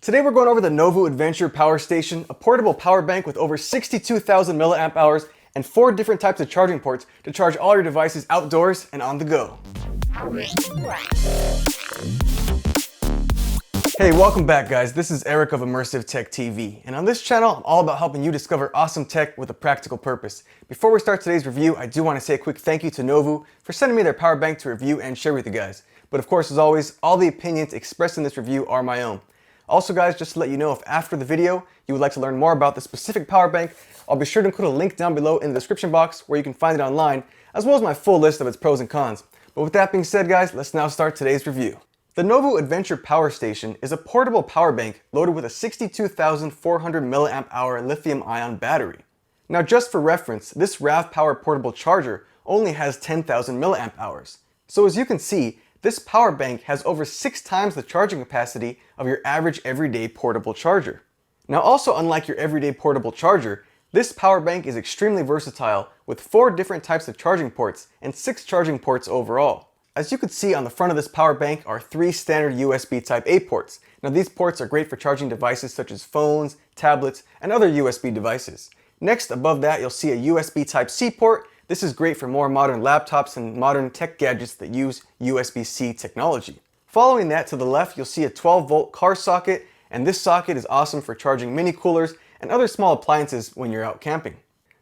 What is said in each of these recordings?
Today we're going over the Novoo Adventure power station, a portable power bank with over 62,000 milliamp hours and 4 different types of charging ports to charge all your devices outdoors and on the go. Hey, welcome back guys. This is Eric of Immersive Tech TV, and on this channel I'm all about helping you discover awesome tech with a practical purpose. Before we start today's review, I do want to say a quick thank you to Novoo for sending me their power bank to review and share with you guys. But of course, as always, all the opinions expressed in this review are my own. Also guys, just to let you know, if after the video you would like to learn more about the specific power bank, I'll be sure to include a link down below in the description box where you can find it online, as well as my full list of its pros and cons. But with that being said guys, let's now start today's review. The Novoo Adventure Power Station is a portable power bank loaded with a 62,400 milliamp hour lithium-ion battery. Now just for reference, this RAV Power portable charger only has 10,000 milliamp hours. So as you can see, this power bank has over 6 times the charging capacity of your average everyday portable charger. Now also, unlike your everyday portable charger, this power bank is extremely versatile with 4 different types of charging ports and 6 charging ports overall. As you can see, on the front of this power bank are 3 standard USB Type-A ports. Now these ports are great for charging devices such as phones, tablets, and other USB devices. Next, above that, you'll see a USB Type-C port. This is great for more modern laptops and modern tech gadgets that use USB-C technology. Following that, to the left, you'll see a 12-volt car socket, and this socket is awesome for charging mini coolers and other small appliances when you're out camping.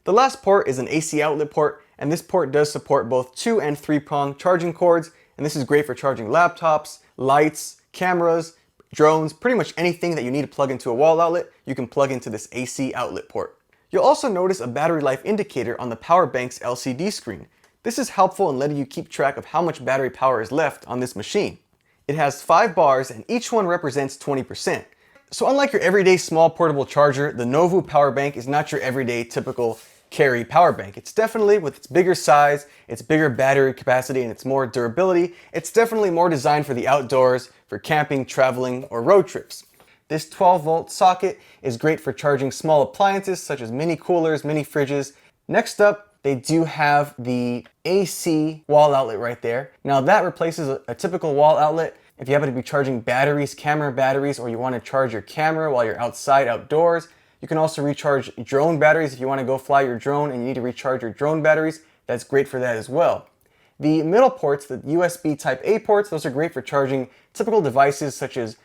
The last port is an AC outlet port, and this port does support both 2- and 3-prong charging cords, and this is great for charging laptops, lights, cameras, drones, pretty much anything that you need to plug into a wall outlet, you can plug into this AC outlet port. You'll also notice a battery life indicator on the power bank's LCD screen. This is helpful in letting you keep track of how much battery power is left on this machine. It has 5 bars and each one represents 20%. So unlike your everyday small portable charger, the Novoo power bank is not your everyday typical carry power bank. It's definitely, with its bigger size, its bigger battery capacity, and its more durability, it's definitely more designed for the outdoors, for camping, traveling, or road trips. This 12-volt socket is great for charging small appliances such as mini coolers, mini fridges. Next up, they do have the AC wall outlet right there. Now that replaces a typical wall outlet. If you happen to be charging batteries, camera batteries, or you want to charge your camera while you're outside, outdoors, you can also recharge drone batteries. If you want to go fly your drone and you need to recharge your drone batteries, that's great for that as well. The middle ports, the USB Type-A ports, those are great for charging typical devices such as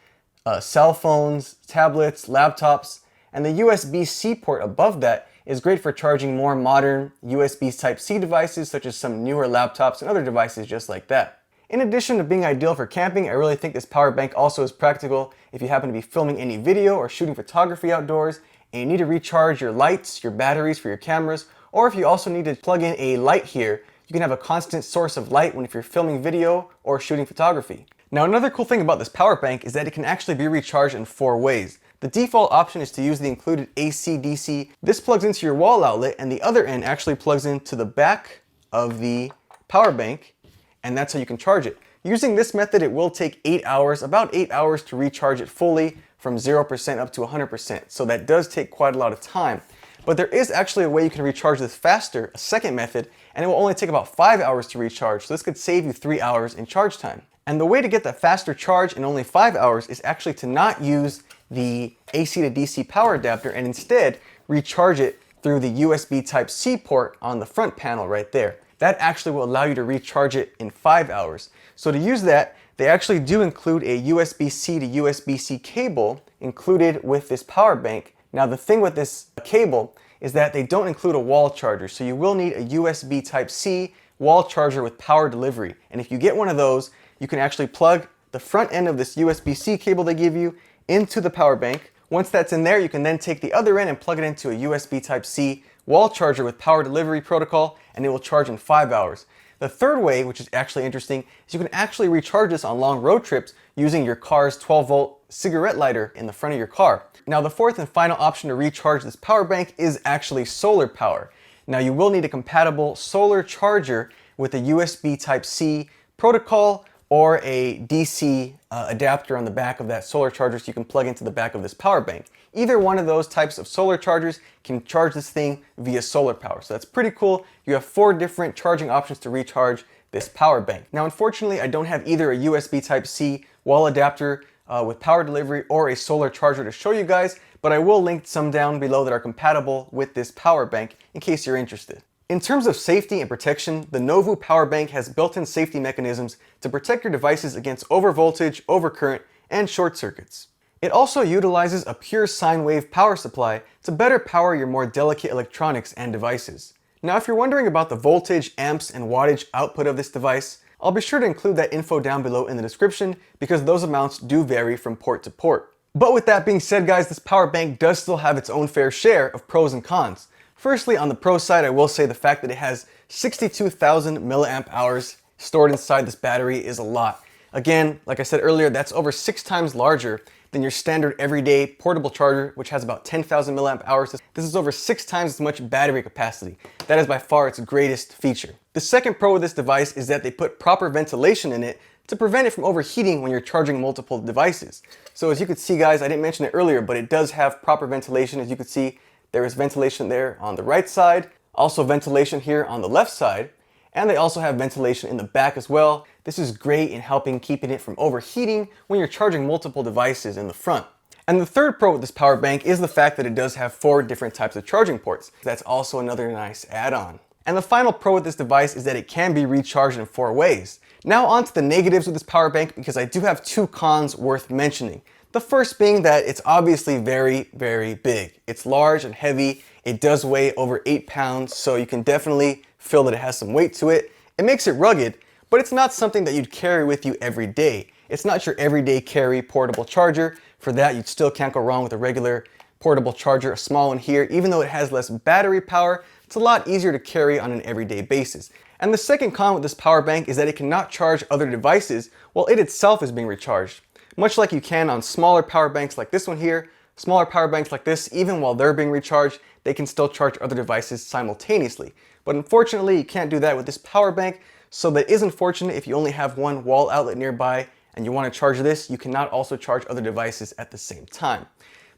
cell phones, tablets, laptops, and the USB-C port above that is great for charging more modern USB Type-C devices such as some newer laptops and other devices just like that. In addition to being ideal for camping, I really think this power bank also is practical if you happen to be filming any video or shooting photography outdoors and you need to recharge your lights, your batteries for your cameras, or if you also need to plug in a light here, you can have a constant source of light if you're filming video or shooting photography. Now another cool thing about this power bank is that it can actually be recharged in 4 ways. The default option is to use the included AC/DC. This plugs into your wall outlet and the other end actually plugs into the back of the power bank, and that's how you can charge it. Using this method, it will take 8 hours, about 8 hours to recharge it fully from 0% up to 100%. So that does take quite a lot of time. But there is actually a way you can recharge this faster, a second method, and it will only take about 5 hours to recharge. So this could save you 3 hours in charge time. And the way to get that faster charge in only 5 hours is actually to not use the AC to DC power adapter and instead recharge it through the USB Type-C port on the front panel right there. That actually will allow you to recharge it in 5 hours. So to use that, they actually do include a USB-C to USB-C cable included with this power bank. Now the thing with this cable is that they don't include a wall charger, so you will need a USB Type-C wall charger with power delivery. And if you get one of those, you can actually plug the front end of this USB-C cable they give you into the power bank. Once that's in there, you can then take the other end and plug it into a USB Type-C wall charger with power delivery protocol, and it will charge in 5 hours. The third way, which is actually interesting, is you can actually recharge this on long road trips using your car's 12-volt cigarette lighter in the front of your car. Now the fourth and final option to recharge this power bank is actually solar power. Now you will need a compatible solar charger with a USB Type-C protocol or a DC adapter on the back of that solar charger so you can plug into the back of this power bank. Either one of those types of solar chargers can charge this thing via solar power. So that's pretty cool. You have 4 different charging options to recharge this power bank. Now unfortunately, I don't have either a USB Type-C wall adapter with power delivery or a solar charger to show you guys, but I will link some down below that are compatible with this power bank in case you're interested. In terms of safety and protection, the Novoo power bank has built-in safety mechanisms to protect your devices against overvoltage, overcurrent, and short circuits. It also utilizes a pure sine wave power supply to better power your more delicate electronics and devices. Now, if you're wondering about the voltage, amps, and wattage output of this device, I'll be sure to include that info down below in the description because those amounts do vary from port to port. But with that being said, guys, this power bank does still have its own fair share of pros and cons. Firstly, on the pro side, I will say the fact that it has 62,000 milliamp hours stored inside this battery is a lot. Again, like I said earlier, that's over 6 times larger than your standard everyday portable charger, which has about 10,000 milliamp hours. This is over 6 times as much battery capacity. That is by far its greatest feature. The second pro of this device is that they put proper ventilation in it to prevent it from overheating when you're charging multiple devices. So as you can see, guys, I didn't mention it earlier, but it does have proper ventilation. As you can see, there is ventilation there on the right side, also ventilation here on the left side, and they also have ventilation in the back as well. This is great in helping keeping it from overheating when you're charging multiple devices in the front. And the third pro with this power bank is the fact that it does have 4 different types of charging ports. That's also another nice add-on. And the final pro with this device is that it can be recharged in 4 ways. Now on to the negatives with this power bank, because I do have 2 cons worth mentioning. The first being that it's obviously very, very big. It's large and heavy. It does weigh over 8 pounds, so you can definitely feel that it has some weight to it. It makes it rugged, but it's not something that you'd carry with you every day. It's not your everyday carry portable charger. For that, you still can't go wrong with a regular portable charger, a small one here. Even though it has less battery power, it's a lot easier to carry on an everyday basis. And the second con with this power bank is that it cannot charge other devices while it itself is being recharged. Much like you can on smaller power banks like this one here, smaller power banks like this, even while they're being recharged, they can still charge other devices simultaneously. But unfortunately, you can't do that with this power bank, so that is unfortunate. If you only have one wall outlet nearby and you want to charge this, you cannot also charge other devices at the same time.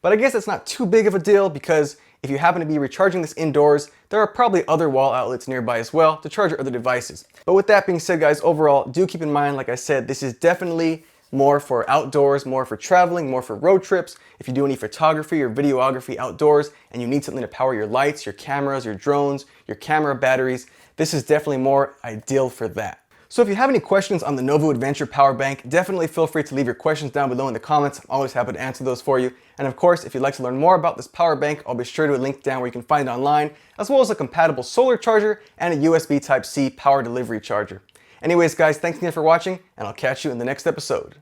But I guess it's not too big of a deal, because if you happen to be recharging this indoors, there are probably other wall outlets nearby as well to charge your other devices. But with that being said, guys, overall, do keep in mind, like I said, this is definitely more for outdoors, more for traveling, more for road trips. If you do any photography or videography outdoors and you need something to power your lights, your cameras, your drones, your camera batteries, this is definitely more ideal for that. So if you have any questions on the Novoo Adventure power bank, definitely feel free to leave your questions down below in the comments. I'm always happy to answer those for you. And of course, if you'd like to learn more about this power bank, I'll be sure to link down where you can find it online, as well as a compatible solar charger and a USB Type-C power delivery charger. Anyways, guys, thanks again for watching, and I'll catch you in the next episode.